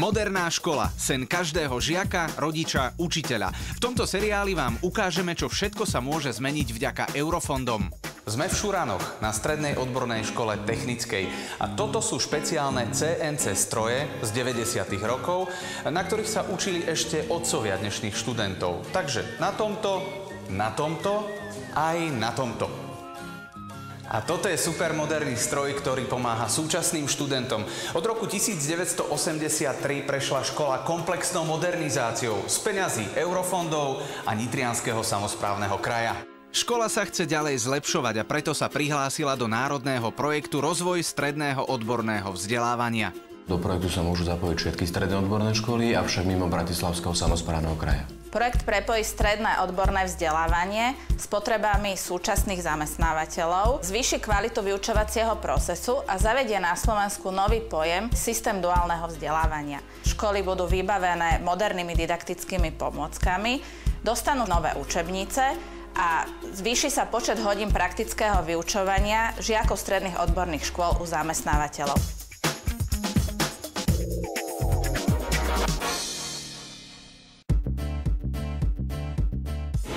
Moderná škola, sen každého žiaka, rodiča, učiteľa. V tomto seriáli vám ukážeme, čo všetko sa môže zmeniť vďaka eurofondom. Sme v Šuranoch, na strednej odbornej škole technickej. A toto sú špeciálne CNC stroje z 90. rokov, na ktorých sa učili ešte otcovia dnešných študentov. Takže na tomto, aj na tomto. A toto je supermoderný stroj, ktorý pomáha súčasným študentom. Od roku 1983 prešla škola komplexnou modernizáciou z peňazí eurofondov a Nitrianskeho samosprávneho kraja. Škola sa chce ďalej zlepšovať a preto sa prihlásila do národného projektu Rozvoj stredného odborného vzdelávania. Do projektu sa môžu zapojiť všetky stredné odborné školy, avšak mimo Bratislavského samosprávneho kraja. Projekt prepojí stredné odborné vzdelávanie s potrebami súčasných zamestnávateľov, zvýši kvalitu vyučovacieho procesu a zavedie na Slovensku nový pojem systém duálneho vzdelávania. Školy budú vybavené modernými didaktickými pomôckami, dostanú nové učebnice a zvýši sa počet hodín praktického vyučovania žiakov stredných odborných škôl u zamestnávateľov.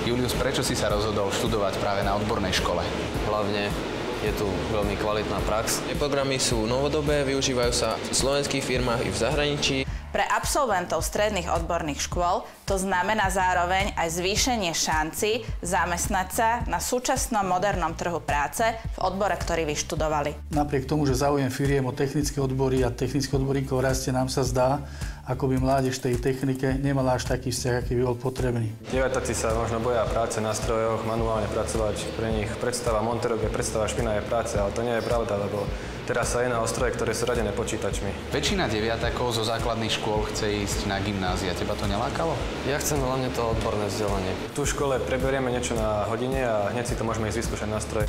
Julius, prečo si sa rozhodol študovať práve na odbornej škole? Hlavne je tu veľmi kvalitná prax. Programy sú novodobé, využívajú sa v slovenských firmách i v zahraničí. Pre absolventov stredných odborných škôl to znamená zároveň aj zvýšenie šanci zamestnať sa na súčasnom modernom trhu práce v odbore, ktorý vyštudovali. Napriek tomu, že záujem firiem o technické odbory a technických odborníkov rastie, nám sa zdá, ako by mládež v tej technike nemala až taký vzťah, aký by bol potrebný. Deviatáci sa možno boja práce na strojoch, manuálne pracovať. Pre nich predstava monterov je predstava špinavej práce, ale to nie je pravda, lebo teraz sa jedná o stroje, ktoré sú radené počítačmi. Väčšina deviatakov zo základných škôl chce ísť na gymnázia. Teba to nelákalo? Ja chcem hlavne to odborné vzdelanie. Tu v škole preberieme niečo na hodine a hneď si to môžeme ísť vyskúšať na stroje.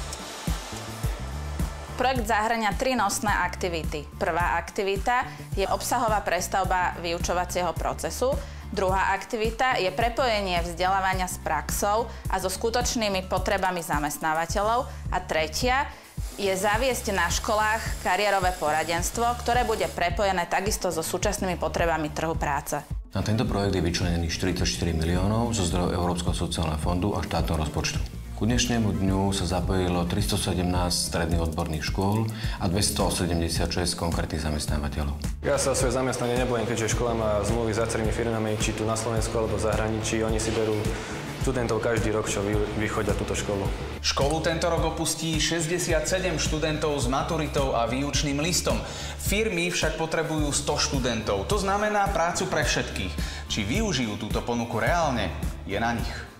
Projekt zahŕňa 3 nosné aktivity. Prvá aktivita je obsahová prestavba vyučovacieho procesu. Druhá aktivita je prepojenie vzdelávania s praxou a so skutočnými potrebami zamestnávateľov. A tretia je zaviesť na školách kariérové poradenstvo, ktoré bude prepojené takisto so súčasnými potrebami trhu práce. Na tento projekt je vyčlenených 44 miliónov zo zdrojov Európskeho sociálneho fondu a štátneho rozpočtu. Ku dnešnému dňu sa zapojilo 317 stredných odborných škôl a 276 konkrétnych zamestnávateľov. Ja sa o svoje zamestnanie nebojím, keďže škola má zmluvy s viacerými firmami, či tu na Slovensku alebo v zahraničí. Oni si berú študentov každý rok, čo vychodia túto školu. Školu tento rok opustí 67 študentov s maturitou a výučným listom. Firmy však potrebujú 100 študentov. To znamená prácu pre všetkých. Či využijú túto ponuku reálne, je na nich.